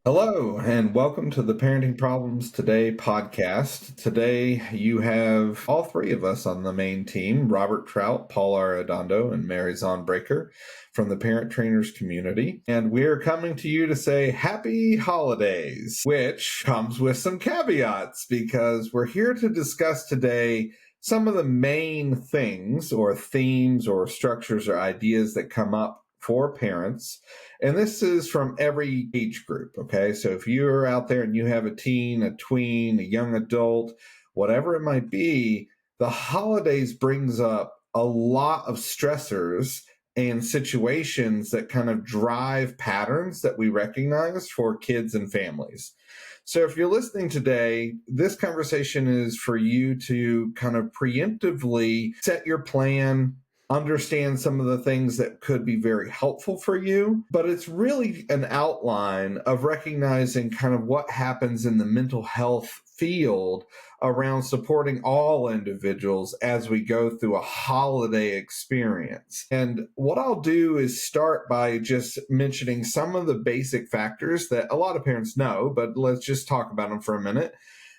Hello, and welcome to the Parenting Problems Today podcast. Today, you have all three of us on the main team: Robert Trout, Paul Arredondo, and Mary Zaunbrecher from the parent trainers community. And we're coming to you to say happy holidays, which comes with some caveats because we're here to discuss today some of the main things or themes or structures or ideas that come up for parents. And this is from every age group, okay? So if you're out there and you have a teen, a tween, a young adult, whatever it might be, the holidays brings up a lot of stressors and situations that kind of drive patterns that we recognize for kids and families. So if you're listening today, this conversation is for you to kind of preemptively set your plan, understand some of the things that could be very helpful for you, but it's really an outline of recognizing kind of what happens in the mental health field around supporting all individuals as we go through a holiday experience. And what I'll do is start by just mentioning some of the basic factors that a lot of parents know, but let's just talk about them for a minute.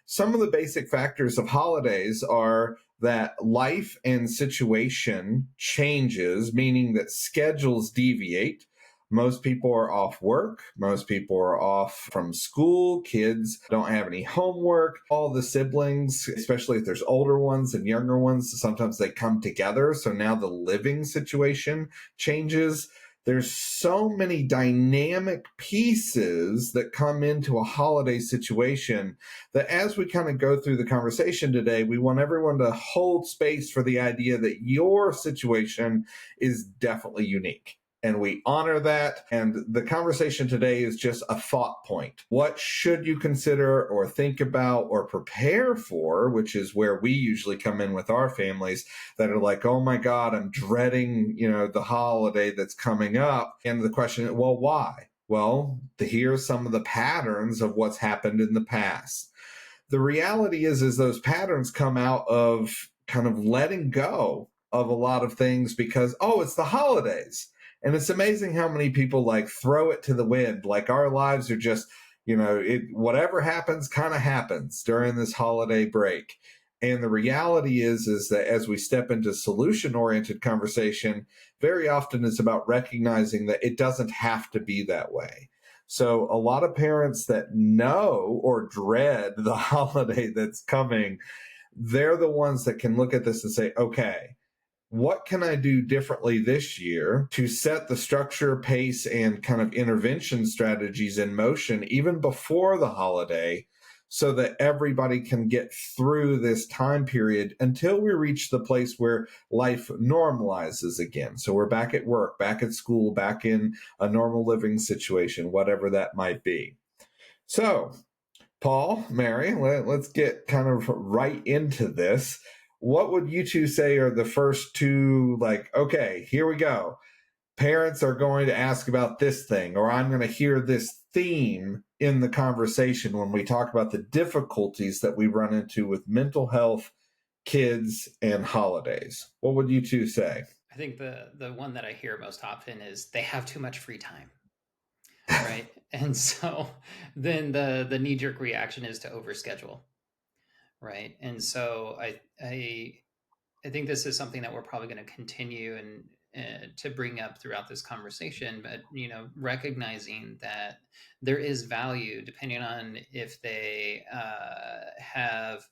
Some of the basic factors of holidays are that life and situation changes, meaning that schedules deviate. Most people are off work. Most people are off from school. Kids don't have any homework. All the siblings, especially if there's older ones and younger ones, sometimes they come together. So now the living situation changes. There's so many dynamic pieces that come into a holiday situation that as we kind of go through the conversation today, we want everyone to hold space for the idea that your situation is definitely unique. And we honor that. And the conversation today is just a thought point. What should you consider or think about or prepare for, which is where we usually come in with our families that are like, oh my God, I'm dreading, the holiday that's coming up. And the question is, well, why? Well, here's some of the patterns of what's happened in the past. The reality is those patterns come out of kind of letting go of a lot of things because, oh, it's the holidays. And it's amazing how many people like throw it to the wind. Like our lives are just, whatever happens kind of happens during this holiday break. And the reality is that as we step into solution-oriented conversation, very often it's about recognizing that it doesn't have to be that way. So a lot of parents that know or dread the holiday that's coming, they're the ones that can look at this and say, okay, what can I do differently this year to set the structure, pace, and kind of intervention strategies in motion even before the holiday so that everybody can get through this time period until we reach the place where life normalizes again. So we're back at work, back at school, back in a normal living situation, whatever that might be. So, Paul, Mary, let's get kind of right into this. What would you two say are the first two, like, okay, here we go. Parents are going to ask about this thing, or I'm going to hear this theme in the conversation when we talk about the difficulties that we run into with mental health, kids, and holidays. What would you two say? I think the one that I hear most often is they have too much free time, right? And so then the knee jerk reaction is to overschedule, right? And so I think this is something that we're probably going to continue and to bring up throughout this conversation, but recognizing that there is value depending on if they have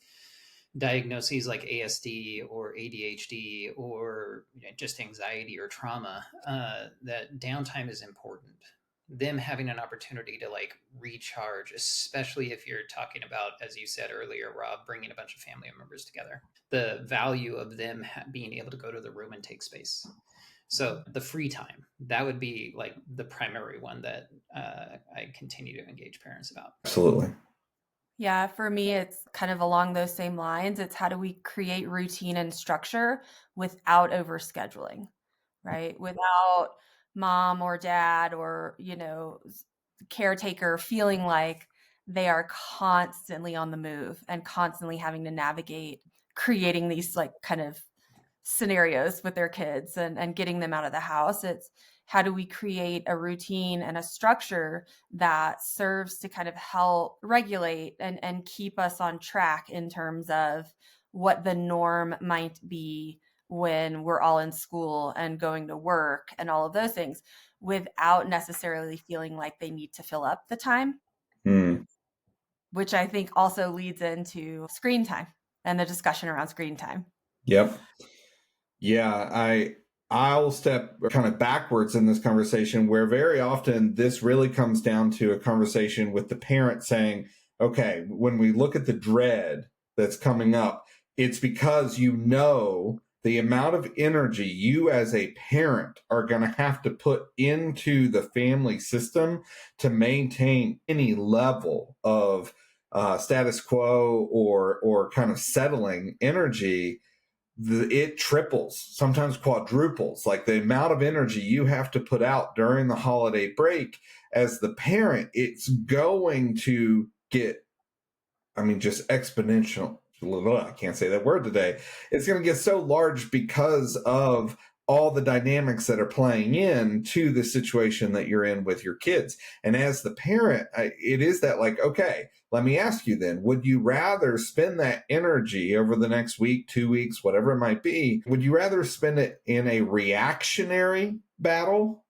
diagnoses like ASD or ADHD or just anxiety or trauma, that downtime is important. Them having an opportunity to like recharge, especially if you're talking about, as you said earlier, Rob, bringing a bunch of family members together, the value of them being able to go to the room and take space. So the free time, that would be like the primary one that I continue to engage parents about. Absolutely. Yeah, for me, it's kind of along those same lines. It's how do we create routine and structure without overscheduling, right? Without mom or dad or, caretaker feeling like they are constantly on the move and constantly having to navigate creating these like kind of scenarios with their kids and getting them out of the house. It's how do we create a routine and a structure that serves to kind of help regulate and keep us on track in terms of what the norm might be when we're all in school and going to work and all of those things, without necessarily feeling like they need to fill up the time, Mm. which I think also leads into screen time and the discussion around screen time. Yep. Yeah, I'll step kind of backwards in this conversation, where very often this really comes down to a conversation with the parent saying, okay, when we look at the dread that's coming up, it's because you know the amount of energy you as a parent are going to have to put into the family system to maintain any level of status quo or kind of settling energy. It triples, sometimes quadruples, like the amount of energy you have to put out during the holiday break as the parent. It's going to get, just exponential. I can't say that word today. It's going to get so large because of all the dynamics that are playing in to the situation that you're in with your kids. And as the parent, it is that like, okay, let me ask you then, would you rather spend that energy over the next week, 2 weeks, whatever it might be? Would you rather spend it in a reactionary battle,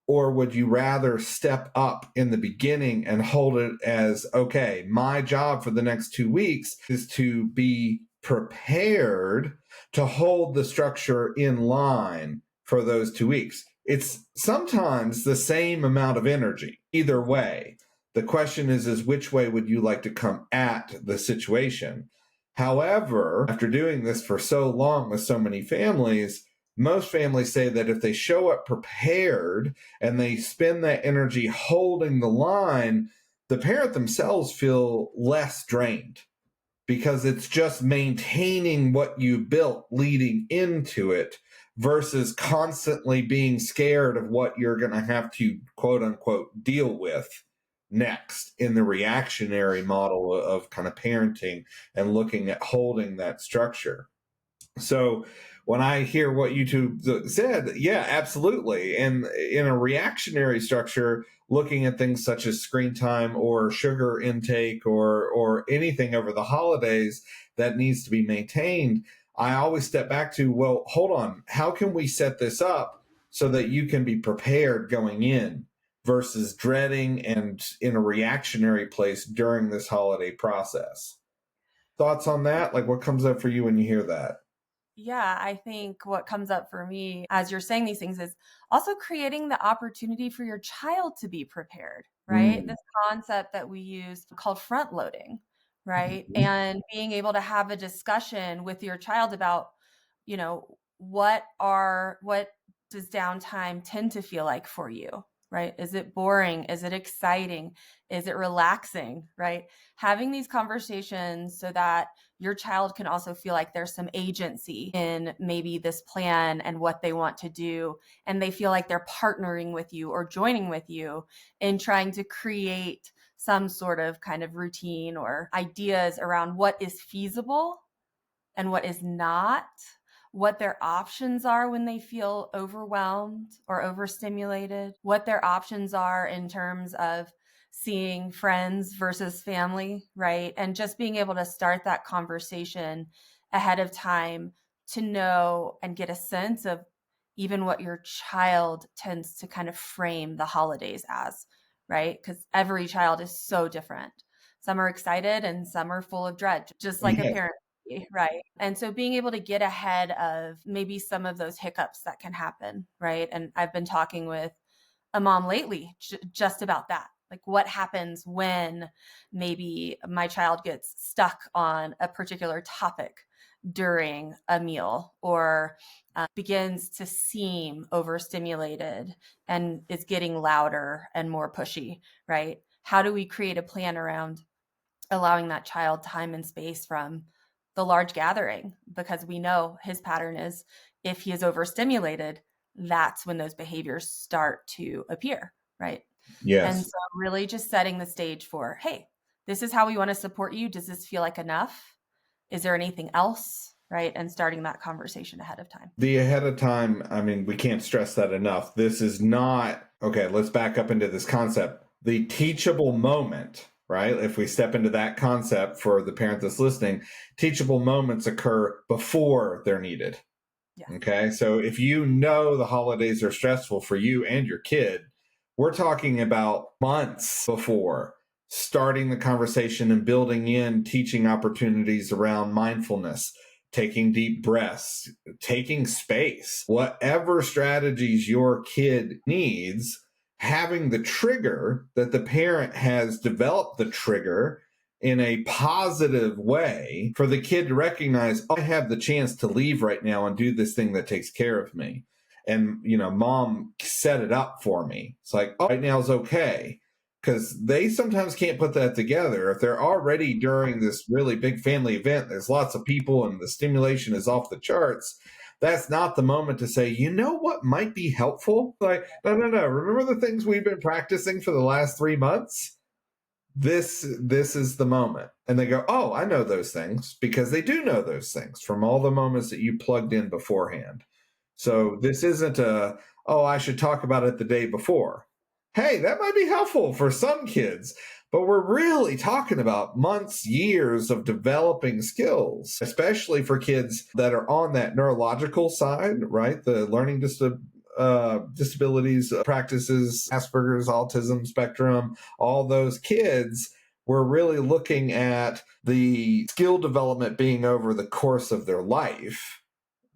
or would you rather step up in the beginning and hold it as, okay, my job for the next 2 weeks is to be prepared to hold the structure in line for those 2 weeks? It's sometimes the same amount of energy either way. The question is which way would you like to come at the situation? However, after doing this for so long with so many families, most families say that if they show up prepared and they spend that energy holding the line, the parent themselves feel less drained because it's just maintaining what you built leading into it versus constantly being scared of what you're going to have to quote unquote deal with next in the reactionary model of kind of parenting and looking at holding that structure. So when I hear what you two said, yeah, absolutely. And in a reactionary structure, looking at things such as screen time or sugar intake or anything over the holidays that needs to be maintained, I always step back to, well, hold on, how can we set this up so that you can be prepared going in versus dreading and in a reactionary place during this holiday process? Thoughts on that? Like, what comes up for you when you hear that? Yeah, I think what comes up for me as you're saying these things is also creating the opportunity for your child to be prepared, right? Mm. This concept that we use called front loading, right? Mhm. And being able to have a discussion with your child about, what does downtime tend to feel like for you, right? Is it boring? Is it exciting? Is it relaxing, right? Having these conversations so that your child can also feel like there's some agency in maybe this plan and what they want to do. And they feel like they're partnering with you or joining with you in trying to create some sort of kind of routine or ideas around what is feasible and what is not, what their options are when they feel overwhelmed or overstimulated, what their options are in terms of seeing friends versus family, right? And just being able to start that conversation ahead of time to know and get a sense of even what your child tends to kind of frame the holidays as, right? Because every child is so different. Some are excited and some are full of dread, just like a Yeah. parent, right? And so being able to get ahead of maybe some of those hiccups that can happen, right? And I've been talking with a mom lately just about that. Like what happens when maybe my child gets stuck on a particular topic during a meal or begins to seem overstimulated and is getting louder and more pushy, right? How do we create a plan around allowing that child time and space from the large gathering? Because we know his pattern is if he is overstimulated, that's when those behaviors start to appear, right? And Yes. so really just setting the stage for, hey, this is how we want to support you. Does this feel like enough? Is there anything else? right? And starting that conversation ahead of time. The ahead of time, I mean, we can't stress that enough. This is not, okay, let's back up into this concept. The teachable moment, right? If we step into that concept for the parent that's listening, teachable moments occur before they're needed. Yes. Okay. So if you know the holidays are stressful for you and your kid, we're talking about months before starting the conversation and building in teaching opportunities around mindfulness, taking deep breaths, taking space, whatever strategies your kid needs, having the trigger that the parent has developed the trigger in a positive way for the kid to recognize, oh, I have the chance to leave right now and do this thing that takes care of me. And, mom set it up for me. It's like, oh, right now is okay. Because they sometimes can't put that together. If they're already during this really big family event, there's lots of people and the stimulation is off the charts. That's not the moment to say, you know what might be helpful? Like, no. Remember the things we've been practicing for the last 3 months? This is the moment. And they go, oh, I know those things, because they do know those things from all the moments that you plugged in beforehand. So this isn't I should talk about it the day before. Hey, that might be helpful for some kids, but we're really talking about months, years of developing skills, especially for kids that are on that neurological side, right? The learning disabilities practices, Asperger's, autism spectrum, all those kids. We're really looking at the skill development being over the course of their life.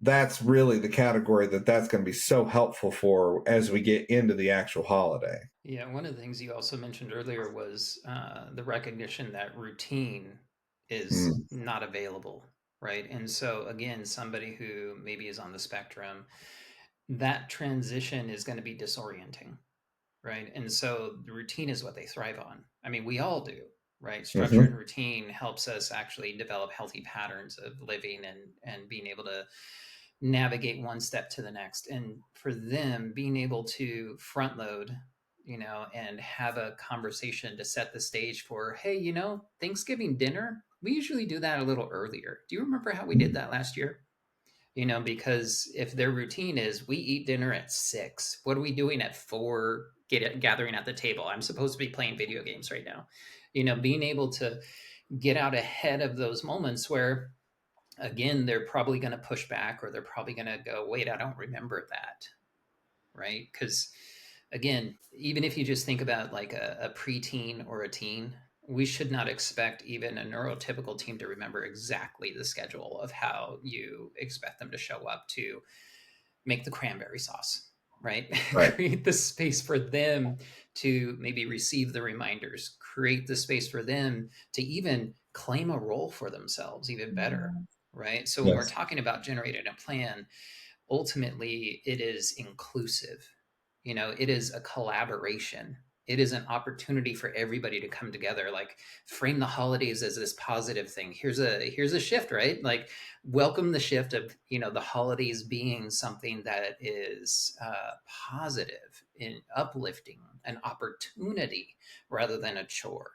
That's really the category that's going to be so helpful for as we get into the actual holiday. Yeah, one of the things you also mentioned earlier was the recognition that routine is not available, right? And so, again, somebody who maybe is on the spectrum, that transition is going to be disorienting, right? And so, the routine is what they thrive on. I mean, we all do, right? Structure and routine helps us actually develop healthy patterns of living and being able to navigate one step to the next. And for them, being able to front load, and have a conversation to set the stage for, hey, Thanksgiving dinner, we usually do that a little earlier. Do you remember how we did that last year? Because if their routine is we eat dinner at 6, what are we doing at 4? Gathering at the table. I'm supposed to be playing video games right now. Being able to get out ahead of those moments where, again, they're probably going to push back, or they're probably going to go, wait, I don't remember that. Right? Because, again, even if you just think about like a preteen or a teen, we should not expect even a neurotypical teen to remember exactly the schedule of how you expect them to show up to make the cranberry sauce, right? Create the space for them to maybe receive the reminders, create the space for them to even claim a role for themselves, even better, right? So when we're talking about generating a plan, ultimately it is inclusive. It is a collaboration. It is an opportunity for everybody to come together, like frame the holidays as this positive thing. Here's a shift, right? Like, welcome the shift of, the holidays being something that is positive and uplifting, an opportunity rather than a chore.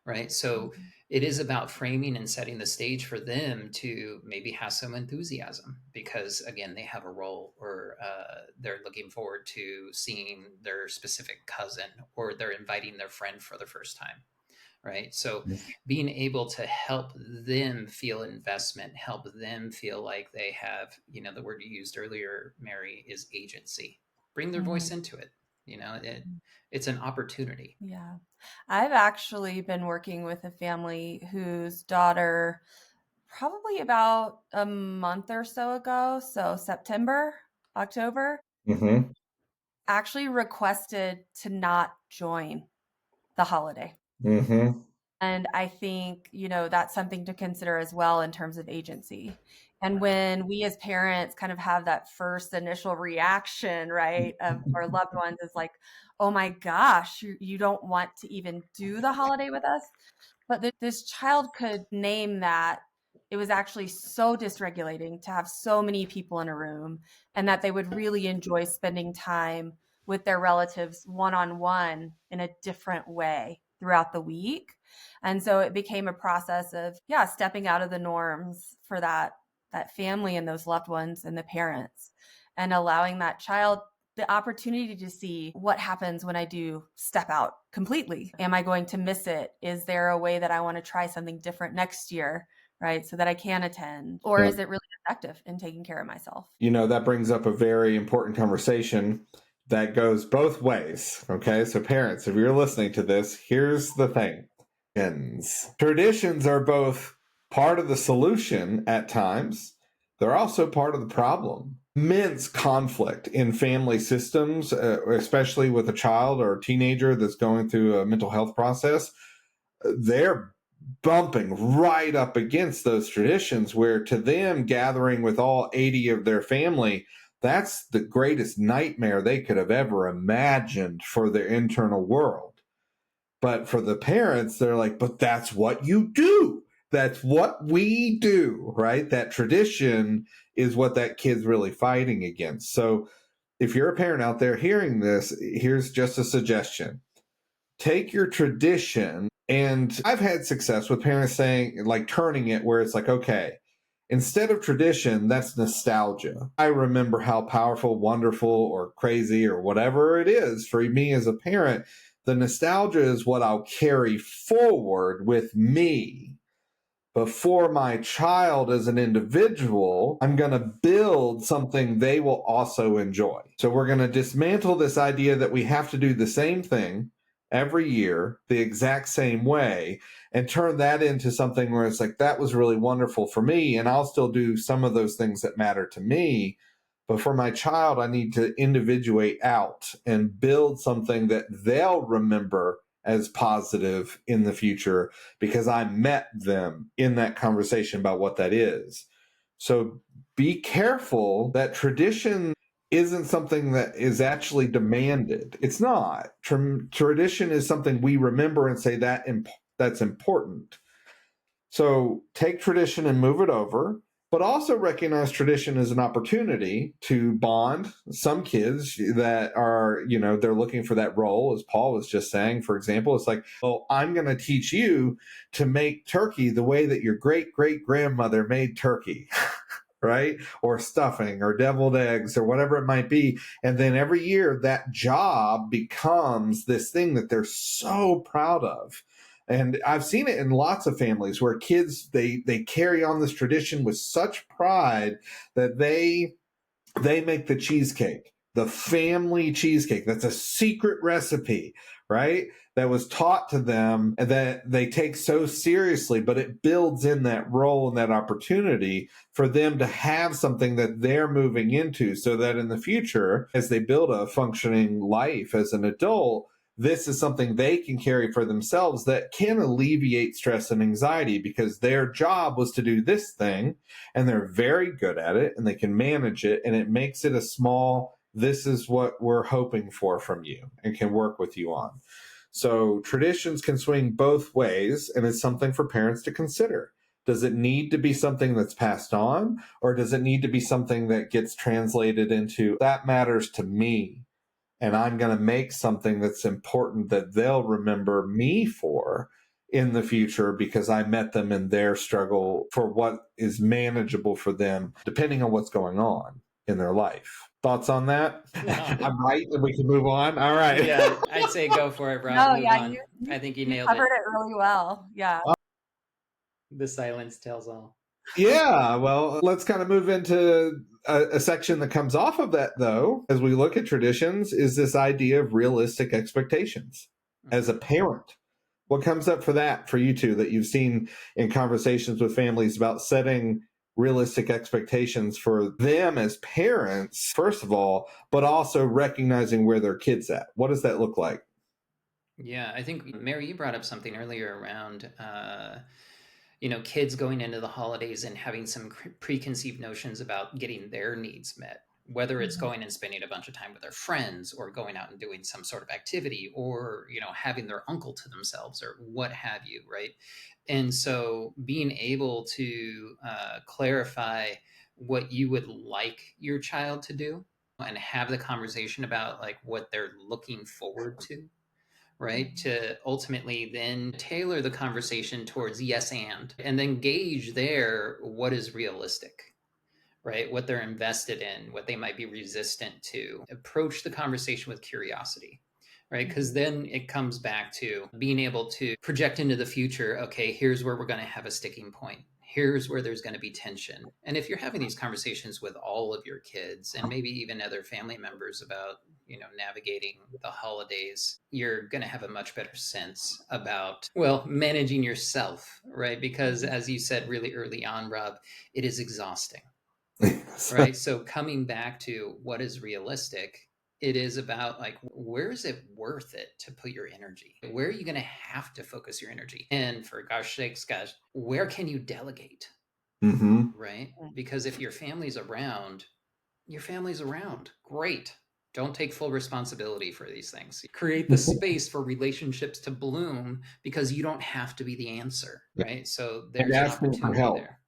Right. So it is about framing and setting the stage for them to maybe have some enthusiasm because, again, they have a role, or they're looking forward to seeing their specific cousin, or they're inviting their friend for the first time. Right. So being able to help them feel investment, help them feel like they have, the word you used earlier, Mary, is agency. Bring their voice into it. It's an opportunity. Yeah. I've actually been working with a family whose daughter, probably about a month or so ago, so September, October, actually requested to not join the holiday. And I think, that's something to consider as well in terms of agency. And when we as parents kind of have that first initial reaction, right, of our loved ones is like, oh my gosh, you don't want to even do the holiday with us. But this child could name that it was actually so dysregulating to have so many people in a room, and that they would really enjoy spending time with their relatives one-on-one in a different way throughout the week. And so it became a process of, stepping out of the norms for that that family and those loved ones and the parents, and allowing that child the opportunity to see what happens when I do step out completely. Am I going to miss it? Is there a way that I want to try something different next year, right? So that I can attend? Or is it really effective in taking care of myself? That brings up a very important conversation that goes both ways. Okay. So parents, if you're listening to this, here's the thing. Traditions are both part of the solution at times. They're also part of the problem. Immense conflict in family systems, especially with a child or a teenager that's going through a mental health process. They're bumping right up against those traditions where to them gathering with all 80 of their family, that's the greatest nightmare they could have ever imagined for their internal world. But for the parents, they're like, but that's what you do. That's what we do, right? That tradition is what that kid's really fighting against. So if you're a parent out there hearing this, here's just a suggestion. Take your tradition, and I've had success with parents saying, like, turning it where it's like, okay, instead of tradition, that's nostalgia. I remember how powerful, wonderful, or crazy, or whatever it is for me as a parent. The nostalgia is what I'll carry forward with me. But for my child as an individual, I'm going to build something they will also enjoy. So we're going to dismantle this idea that we have to do the same thing every year, the exact same way, and turn that into something where it's like, that was really wonderful for me, and I'll still do some of those things that matter to me. But for my child, I need to individuate out and build something that they'll remember as positive in the future because I met them in that conversation about what that is. So be careful that tradition isn't something that is actually demanded. It's not. Tradition is something we remember and say that's important. So take tradition and move it over, but also recognize tradition as an opportunity to bond. Some kids that are, they're looking for that role, as Paul was just saying, for example, it's like, well, I'm going to teach you to make turkey the way that your great great grandmother made turkey. Right? Or stuffing or deviled eggs or whatever it might be. And then every year that job becomes this thing that they're so proud of. And I've seen it in lots of families where kids, they carry on this tradition with such pride that they make the cheesecake, the family cheesecake. That's a secret recipe, right? That was taught to them and that they take so seriously, but it builds in that role and that opportunity for them to have something that they're moving into so that in the future, as they build a functioning life as an adult, this is something they can carry for themselves that can alleviate stress and anxiety because their job was to do this thing and they're very good at it and they can manage it and it makes it a small, this is what we're hoping for from you and can work with you on. So traditions can swing both ways and it's something for parents to consider. Does it need to be something that's passed on or does it need to be something that gets translated into that matters to me? And I'm going to make something that's important that they'll remember me for in the future because I met them in their struggle for what is manageable for them, depending on what's going on in their life. Thoughts on that? No. I'm right, and we can move on. All right. Yeah, I'd say go for it, Rob. No, Move yeah, on. I think you nailed covered it. it really well. Yeah. The silence tells all. Yeah, well, let's kind of move into a section that comes off of that, though, as we look at traditions, is this idea of realistic expectations as a parent. What comes up for that for you two that you've seen in conversations with families about setting realistic expectations for them as parents, first of all, but also recognizing where their kid's at? What does that look like? Yeah, I think, Mary, you brought up something earlier around, kids going into the holidays and having some preconceived notions about getting their needs met, whether it's going and spending a bunch of time with their friends or going out and doing some sort of activity or, having their uncle to themselves or what have you, right? And so being able to clarify what you would like your child to do and have the conversation about like what they're looking forward to, right? To ultimately then tailor the conversation towards yes and then gauge there what is realistic, right? What they're invested in, what they might be resistant to. Approach the conversation with curiosity, right? Because then it comes back to being able to project into the future. Okay, here's where we're going to have a sticking point. Here's where there's going to be tension. And if you're having these conversations with all of your kids and maybe even other family members about, navigating the holidays, you're going to have a much better sense about, well, managing yourself, right? Because as you said really early on, Rob, it is exhausting, right? So coming back to what is realistic, it is about like, where is it worth it to put your energy? Where are you going to have to focus your energy? And for gosh sakes, guys, where can you delegate? Mm-hmm. Right? Because if your family's around, Great. Don't take full responsibility for these things. Create the space for relationships to bloom because you don't have to be the answer, right? So there's an opportunity there.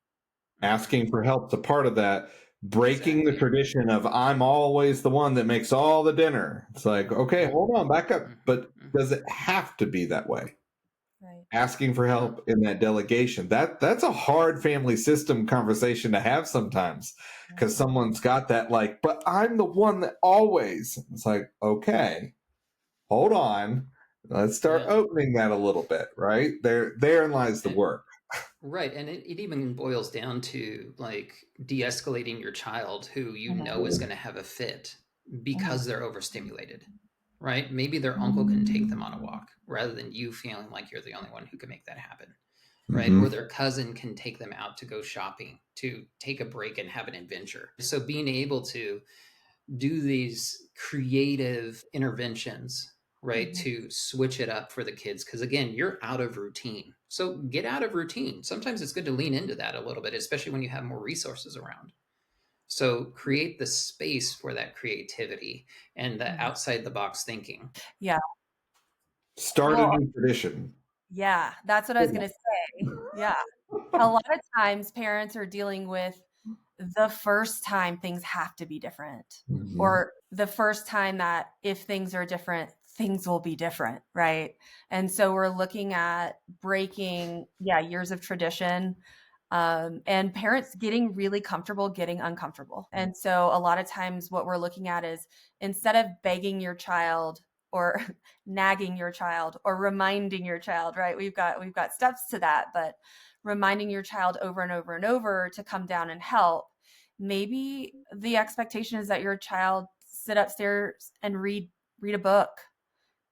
Asking for help's a part of that. Breaking the tradition of I'm always the one that makes all the dinner. It's like, okay, hold on, back up. But does it have to be that way? Right. Asking for help in that delegation. That's a hard family system conversation to have sometimes, because someone's got that like, but I'm the one that always. It's like, okay, hold on. Let's start opening that a little bit, right? Therein lies the work. Right. And it even boils down to like de-escalating your child who you know is going to have a fit because they're overstimulated, right? Maybe their uncle can take them on a walk rather than you feeling like you're the only one who can make that happen, right? Or their cousin can take them out to go shopping, to take a break and have an adventure. So being able to do these creative interventions, right, to switch it up for the kids, because again, you're out of routine. So get out of routine. Sometimes it's good to lean into that a little bit, especially when you have more resources around. So create the space for that creativity and the outside the box thinking. Yeah. Start a new tradition. Yeah, that's what I was going to say. Yeah. A lot of times parents are dealing with the first time things have to be different, or the first time that if things are different, things will be different, right? And so we're looking at breaking, years of tradition, and parents getting really comfortable getting uncomfortable. And so a lot of times what we're looking at is, instead of begging your child or nagging your child or reminding your child, right? We've got steps to that, but reminding your child over and over and over to come down and help. Maybe the expectation is that your child sit upstairs and read a book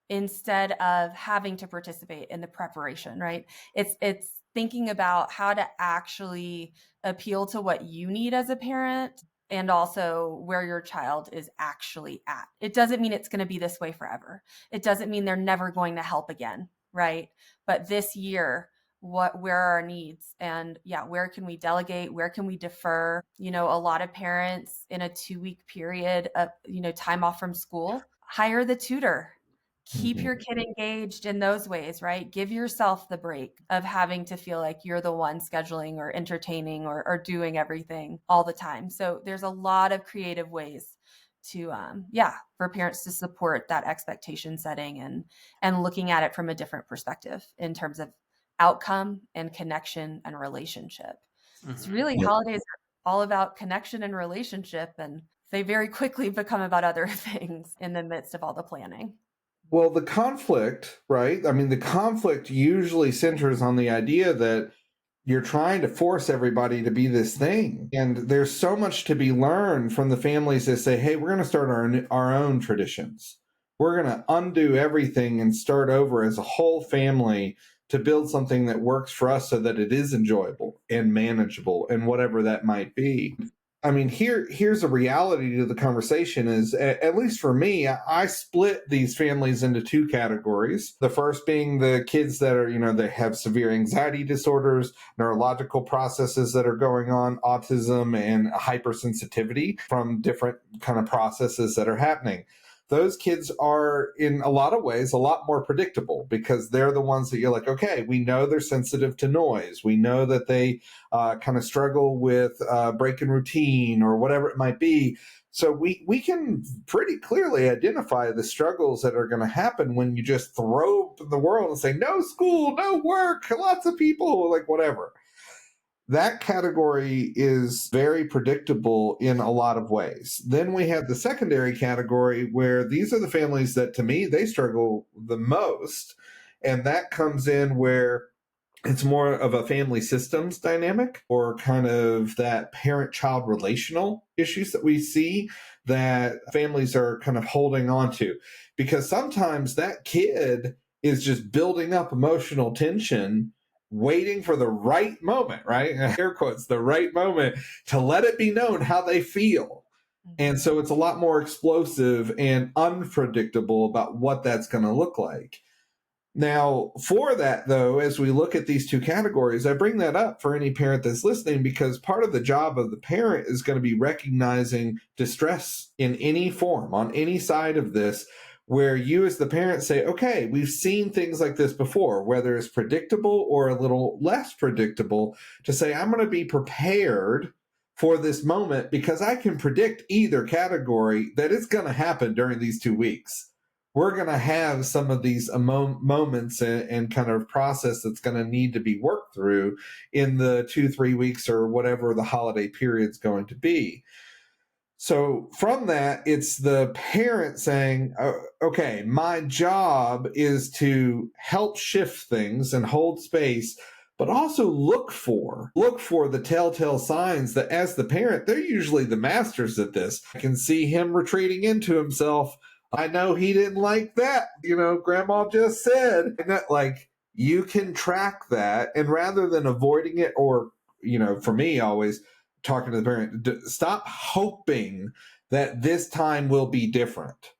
instead of having to participate in the preparation, right? It's thinking about how to actually appeal to what you need as a parent and also where your child is actually at. It doesn't mean it's going to be this way forever. It doesn't mean they're never going to help again, right? But this year, where are our needs, and where can we delegate, where can we defer? A lot of parents in a 2-week period of time off from school, hire the tutor. Keep your kid engaged in those ways, right? Give yourself the break of having to feel like you're the one scheduling or entertaining or doing everything all the time. So there's a lot of creative ways to for parents to support that expectation setting and looking at it from a different perspective in terms of outcome and connection and relationship. It's really, holidays are all about connection and relationship, and they very quickly become about other things in the midst of all the planning. Well, the conflict, right? I mean, the conflict usually centers on the idea that you're trying to force everybody to be this thing. And there's so much to be learned from the families that say, hey, we're going to start our own traditions. We're going to undo everything and start over as a whole family to build something that works for us so that it is enjoyable and manageable and whatever that might be. I mean, here's a reality to the conversation is, at least for me, I split these families into 2 categories. The first being the kids that are, they have severe anxiety disorders, neurological processes that are going on, autism and hypersensitivity from different kind of processes that are happening. Those kids are, in a lot of ways, a lot more predictable because they're the ones that you're like, okay, we know they're sensitive to noise. We know that they kind of struggle with breaking routine or whatever it might be. So we can pretty clearly identify the struggles that are going to happen when you just throw open the world and say, no school, no work, lots of people, like whatever. That category is very predictable in a lot of ways. Then we have the secondary category where these are the families that, to me, they struggle the most. And that comes in where it's more of a family systems dynamic, or kind of that parent child relational issues that we see that families are kind of holding on to. Because sometimes that kid is just building up emotional tension, waiting for the right moment, right? Air quotes, the right moment to let it be known how they feel. And so it's a lot more explosive and unpredictable about what that's going to look like. Now, for that, though, as we look at these two categories, I bring that up for any parent that's listening, because part of the job of the parent is going to be recognizing distress in any form, on any side of this, where you as the parent say, okay, we've seen things like this before, whether it's predictable or a little less predictable, to say, I'm going to be prepared for this moment because I can predict either category that it's going to happen during these 2 weeks. We're going to have some of these moments and kind of process that's going to need to be worked through in the 2-3 weeks or whatever the holiday period's going to be. So from that, it's the parent saying, okay, my job is to help shift things and hold space, but also look for the telltale signs that, as the parent, they're usually the masters at this. I can see him retreating into himself. I know he didn't like that. Grandma just said, like, you can track that. And rather than avoiding it, or, for me, always talking to the parent, stop hoping that this time will be different.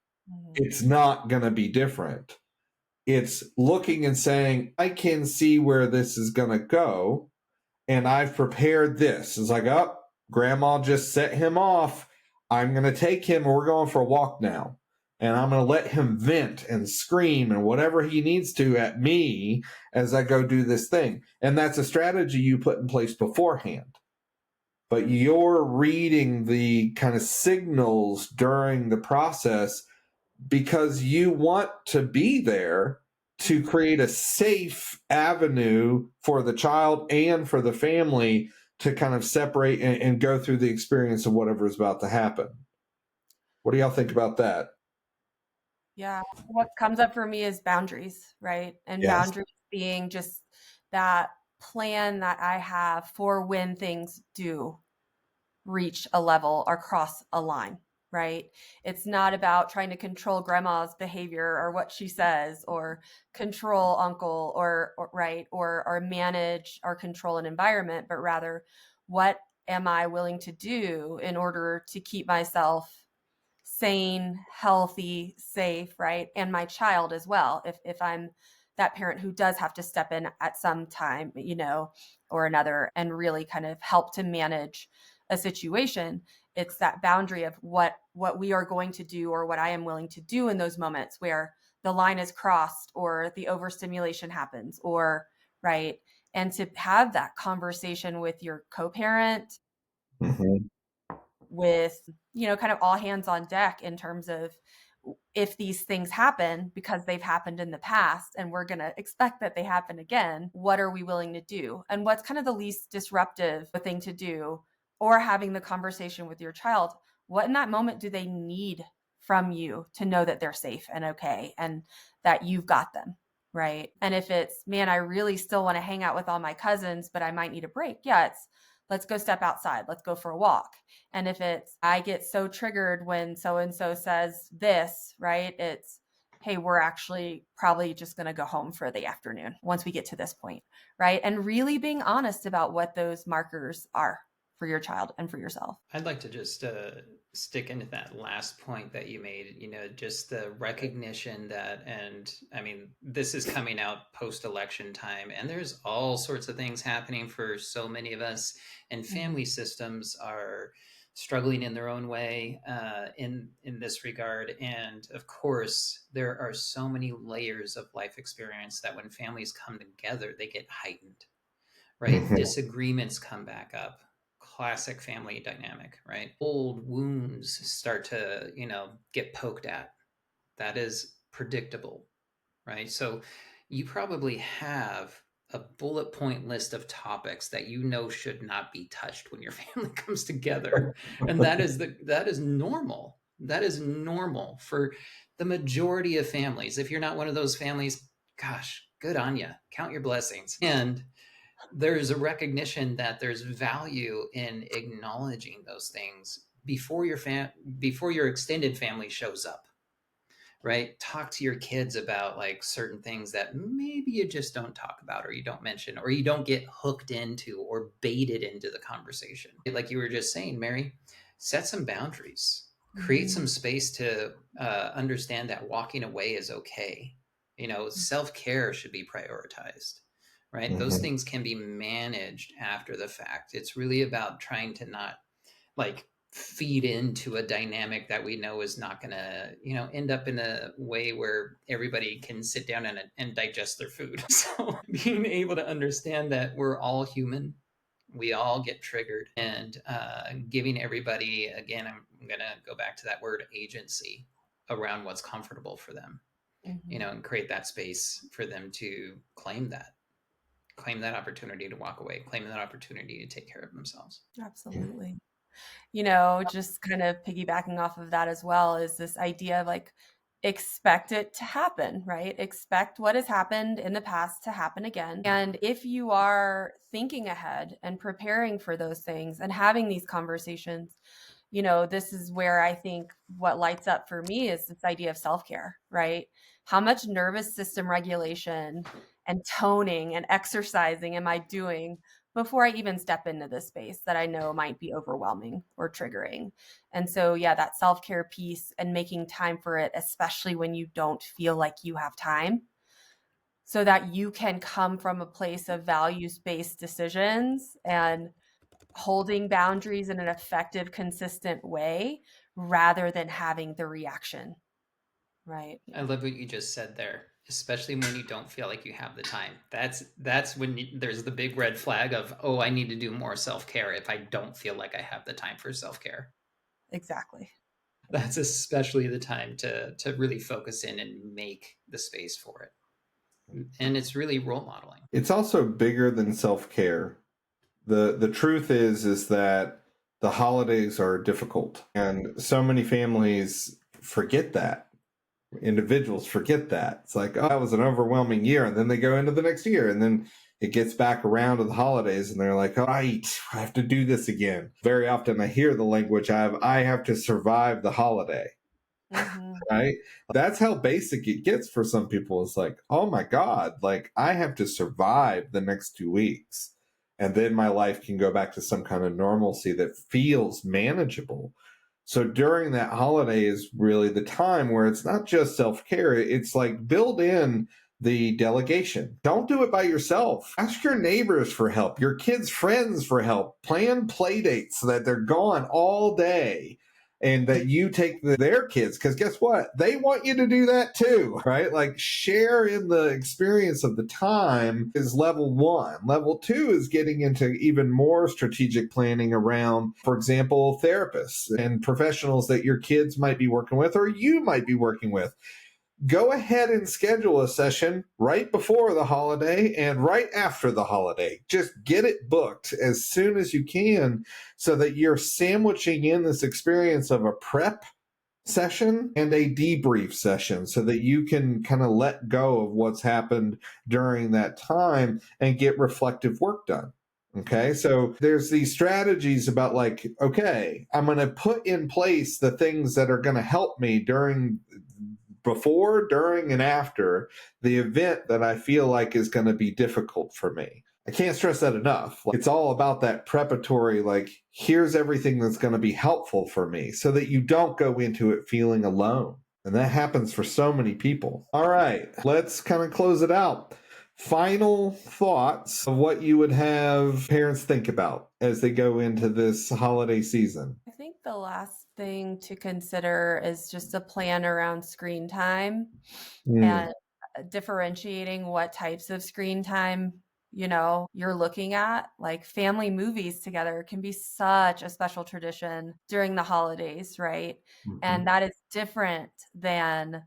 It's not going to be different. It's looking and saying, I can see where this is going to go, and I've prepared this. It's like, oh, grandma just set him off. I'm going to take him, and we're going for a walk now. And I'm going to let him vent and scream and whatever he needs to at me as I go do this thing. And that's a strategy you put in place beforehand. But you're reading the kind of signals during the process because you want to be there to create a safe avenue for the child and for the family to kind of separate and go through the experience of whatever is about to happen. What do y'all think about that? Yeah. What comes up for me is boundaries, right? And Yes. boundaries being just that plan that I have for when things do reach a level or cross a line, right? It's not about trying to control grandma's behavior or what she says, or control uncle, or right, or manage or control an environment, but rather, what am I willing to do in order to keep myself sane, healthy, safe, right? And my child as well. If I'm that parent who does have to step in at some time, or another, and really kind of help to manage a situation, it's that boundary of what we are going to do, or what I am willing to do in those moments where the line is crossed, or the overstimulation happens, or right. And to have that conversation with your co-parent, Mm-hmm. with kind of all hands on deck, in terms of, if these things happen because they've happened in the past and we're going to expect that they happen again, what are we willing to do, and what's kind of the least disruptive thing to do? Or having the conversation with your child, what in that moment do they need from you to know that they're safe and okay, and that you've got them, right? And if it's, man, I really still want to hang out with all my cousins, but I might need a break, yeah, it's, let's go step outside, let's go for a walk. And if it's, I get so triggered when so-and-so says this, right? It's, hey, we're actually probably just going to go home for the afternoon once we get to this point, right? And really being honest about what those markers are for your child and for yourself. I'd like to just stick into that last point that you made, just the recognition that, and I mean, this is coming out post-election time, and there's all sorts of things happening for so many of us, and family systems are struggling in their own way in this regard. And of course, there are so many layers of life experience that when families come together, they get heightened, right? Mm-hmm. Disagreements come back up. Classic family dynamic, right? Old wounds start to, get poked at. That is predictable, right? So you probably have a bullet point list of topics that you know should not be touched when your family comes together. And that is normal. That is normal for the majority of families. If you're not one of those families, gosh, good on you. Count your blessings. And there's a recognition that there's value in acknowledging those things before your extended family shows up, right? Talk to your kids about like certain things that maybe you just don't talk about, or you don't mention, or you don't get hooked into or baited into the conversation. Like you were just saying, Mary, set some boundaries, create some space to understand that walking away is okay. Self-care should be prioritized, right? Those things can be managed after the fact. It's really about trying to not like feed into a dynamic that we know is not going to, end up in a way where everybody can sit down and digest their food. So being able to understand that we're all human, we all get triggered, and giving everybody, again, I'm going to go back to that word, agency around what's comfortable for them, and create that space for them to claim that opportunity to walk away, claim that opportunity to take care of themselves. Absolutely. Just kind of piggybacking off of that as well is this idea of like, expect it to happen, right? Expect what has happened in the past to happen again. And if you are thinking ahead and preparing for those things and having these conversations, this is where I think what lights up for me is this idea of self-care, right? How much nervous system regulation and toning and exercising am I doing before I even step into this space that I know might be overwhelming or triggering? And so, yeah, that self-care piece and making time for it, especially when you don't feel like you have time, so that you can come from a place of values-based decisions and holding boundaries in an effective, consistent way rather than having the reaction, right? I love what you just said there, especially when you don't feel like you have the time. That's when there's the big red flag of, oh, I need to do more self-care if I don't feel like I have the time for self-care. Exactly. That's especially the time to really focus in and make the space for it. And it's really role modeling. It's also bigger than self-care. The truth is that the holidays are difficult, and so many families forget that. Individuals forget that. It's like, oh, that was an overwhelming year, and then they go into the next year, and then it gets back around to the holidays, and they're like, all right, I have to do this again. Very often I hear the language, I have to survive the holiday. Right? That's how basic it gets for some people. It's like, oh my God, like I have to survive the next 2 weeks. And then my life can go back to some kind of normalcy that feels manageable. So during that holiday is really the time where it's not just self-care. It's like build in the delegation. Don't do it by yourself. Ask your neighbors for help, your kids' friends for help. Plan play dates so that they're gone all day and that you take their kids, because guess what? They want you to do that too, right? Like share in the experience of the time is level one. Level two is getting into even more strategic planning around, for example, therapists and professionals that your kids might be working with or you might be working with. Go ahead and schedule a session right before the holiday and right after the holiday. Just get it booked as soon as you can so that you're sandwiching in this experience of a prep session and a debrief session so that you can kind of let go of what's happened during that time and get reflective work done. Okay, so there's these strategies about like, okay, I'm going to put in place the things that are going to help me before, during, and after the event that I feel like is going to be difficult for me. I can't stress that enough. It's all about that preparatory, like, here's everything that's going to be helpful for me so that you don't go into it feeling alone. And that happens for so many people. All right, let's kind of close it out. Final thoughts of what you would have parents think about as they go into this holiday season. I think the last thing to consider is just a plan around screen time and differentiating what types of screen time you're looking at. Like family movies together can be such a special tradition during the holidays, right? And that is different than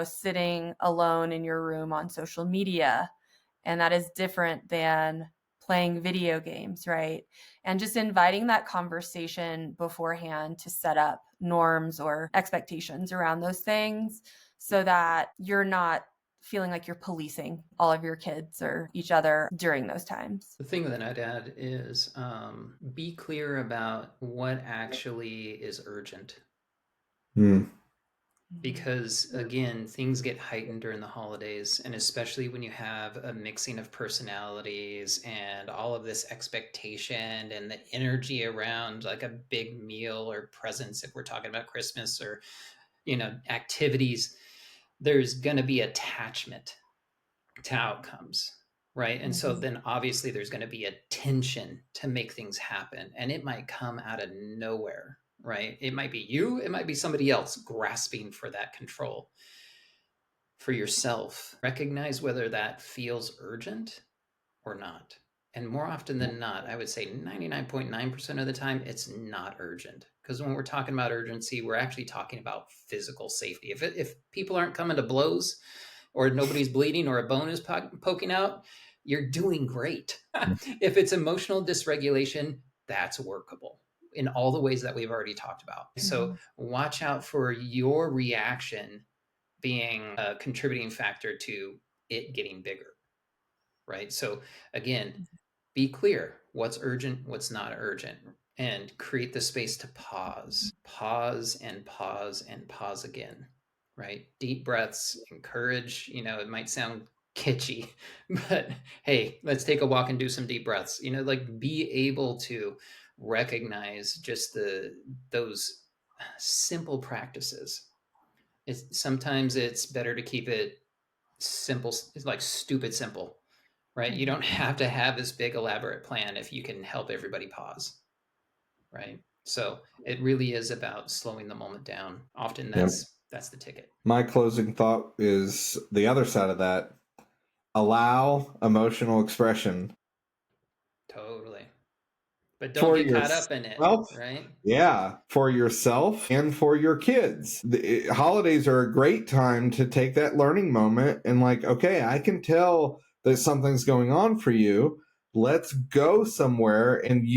sitting alone in your room on social media. And that is different than playing video games, right? And just inviting that conversation beforehand to set up norms or expectations around those things so that you're not feeling like you're policing all of your kids or each other during those times. The thing that I'd add is be clear about what actually is urgent. Because again, things get heightened during the holidays, and especially when you have a mixing of personalities and all of this expectation and the energy around like a big meal or presents, if we're talking about Christmas, or activities, there's going to be attachment to outcomes, right? And so then obviously there's going to be a tension to make things happen, and it might come out of nowhere, right? It might be you, it might be somebody else grasping for that control. For yourself, recognize whether that feels urgent or not. And more often than not, I would say 99.9% of the time, it's not urgent. Because when we're talking about urgency, we're actually talking about physical safety. If people aren't coming to blows, or nobody's bleeding, or a bone is poking out, you're doing great. If it's emotional dysregulation, that's workable in all the ways that we've already talked about. So watch out for your reaction being a contributing factor to it getting bigger, right? So again, be clear what's urgent, what's not urgent, and create the space to pause and pause and pause again, right? Deep breaths, encourage, it might sound kitschy, but hey, let's take a walk and do some deep breaths. Like be able to recognize just those simple practices. Sometimes it's better to keep it simple, like stupid simple, right? You don't have to have this big elaborate plan if you can help everybody pause, right? So it really is about slowing the moment down. Often that's the ticket. My closing thought is the other side of that. Allow emotional expression. Totally. But don't get caught up in it, right? Yeah, for yourself and for your kids. The holidays are a great time to take that learning moment and like, okay, I can tell that something's going on for you. Let's go somewhere and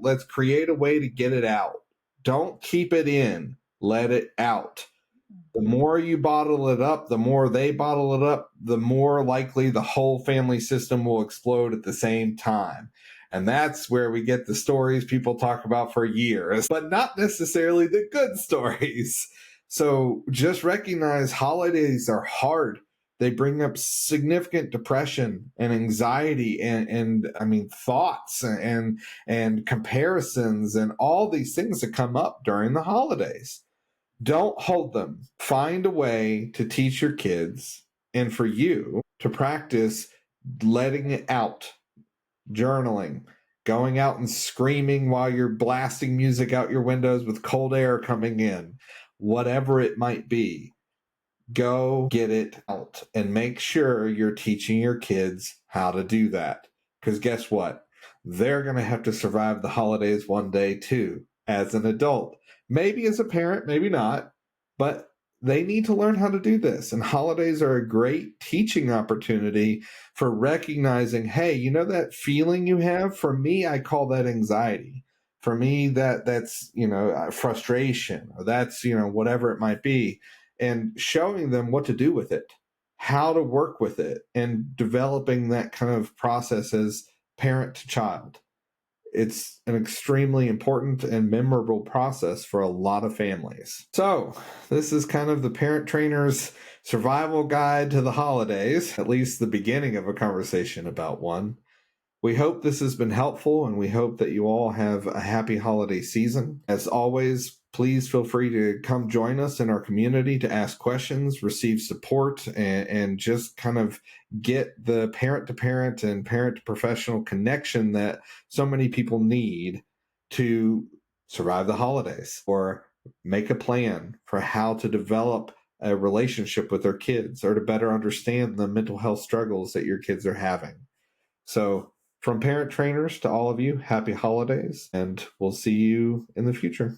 let's create a way to get it out. Don't keep it in. Let it out. The more you bottle it up, the more they bottle it up, the more likely the whole family system will explode at the same time. And that's where we get the stories people talk about for years, but not necessarily the good stories. So just recognize holidays are hard. They bring up significant depression and anxiety and I mean, thoughts and comparisons and all these things that come up during the holidays. Don't hold them. Find a way to teach your kids and for you to practice letting it out. Journaling, going out and screaming while you're blasting music out your windows with cold air coming in, whatever it might be. Go get it out and make sure you're teaching your kids how to do that. Because guess what? They're going to have to survive the holidays one day too, as an adult. Maybe as a parent, maybe not, but they need to learn how to do this. And holidays are a great teaching opportunity for recognizing, hey, you know that feeling you have? For me, I call that anxiety. For me, that's frustration, or that's whatever it might be, and showing them what to do with it, how to work with it, and developing that kind of process as parent to child. It's an extremely important and memorable process for a lot of families. So this is kind of the parent trainer's survival guide to the holidays, at least the beginning of a conversation about one. We hope this has been helpful, and we hope that you all have a happy holiday season. As always, please feel free to come join us in our community to ask questions, receive support, and just kind of get the parent-to-parent and parent-to-professional connection that so many people need to survive the holidays or make a plan for how to develop a relationship with their kids or to better understand the mental health struggles that your kids are having. So from parent trainers to all of you, happy holidays, and we'll see you in the future.